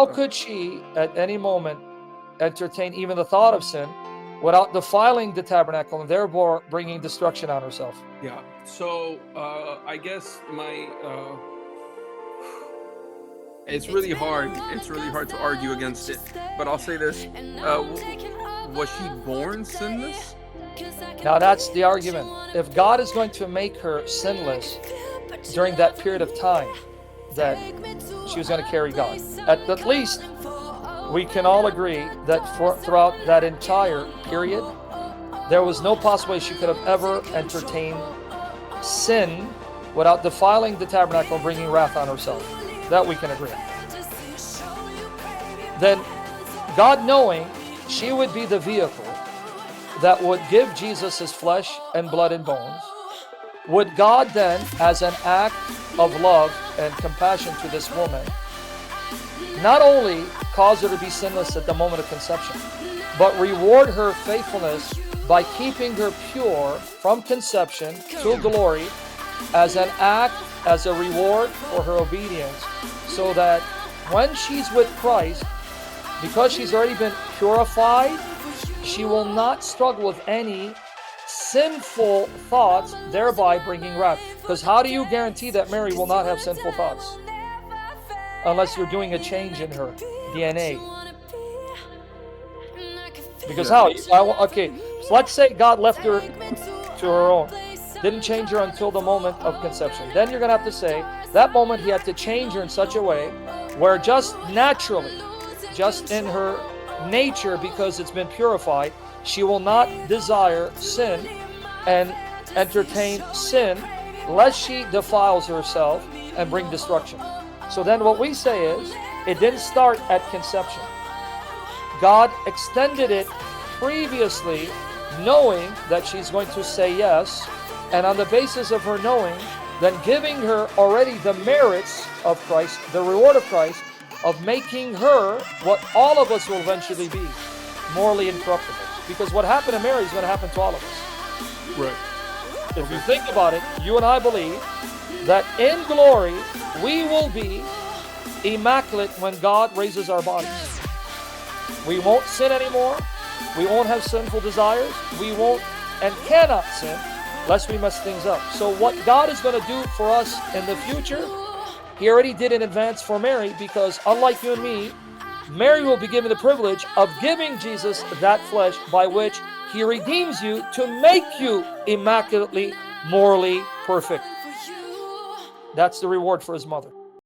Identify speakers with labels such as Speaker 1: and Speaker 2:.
Speaker 1: how could she at any moment entertain even the thought of sin without defiling the tabernacle and therefore bringing destruction on herself?
Speaker 2: Yeah. So I guess it's really hard. It's really hard to argue against it. But I'll say this: was she born sinless?
Speaker 1: Now that's the argument. If God is going to make her sinless during that period of time that she was going to carry God, at least we can all agree that throughout that entire period, there was no possible way she could have ever entertained sin without defiling the tabernacle and bringing wrath on herself. That we can agree on. Then, God knowing she would be the vehicle that would give Jesus his flesh and blood and bones, would God then, as an act of love and compassion to this woman, not only cause her to be sinless at the moment of conception, but reward her faithfulness by keeping her pure from conception to glory as an act, as a reward for her obedience, so that when she's with Christ, because she's already been purified, she will not struggle with any sinful thoughts, thereby bringing wrath. Because how do you guarantee that Mary will not have sinful thoughts? Unless you're doing a change in her DNA. Because how? Okay, so let's say God left her to her own. Didn't change her until the moment of conception. Then you're going to have to say, that moment he had to change her in such a way where just naturally, just in her nature, because it's been purified, she will not desire sin and entertain sin lest she defiles herself and bring destruction. So then what we say is, it didn't start at conception. God extended it previously, knowing that she's going to say yes, and on the basis of her knowing, then giving her already the merits of Christ, the reward of Christ, of making her what all of us will eventually be, morally incorruptible. Because what happened to Mary is going to happen to all of us.
Speaker 2: Right.
Speaker 1: If you think about it, you and I believe that in glory we will be immaculate when God raises our bodies. We won't sin anymore. We won't have sinful desires. We won't and cannot sin lest we mess things up. So what God is going to do for us in the future, he already did in advance for Mary, because unlike you and me, Mary will be given the privilege of giving Jesus that flesh by which he redeems you to make you immaculately, morally perfect. That's the reward for his mother.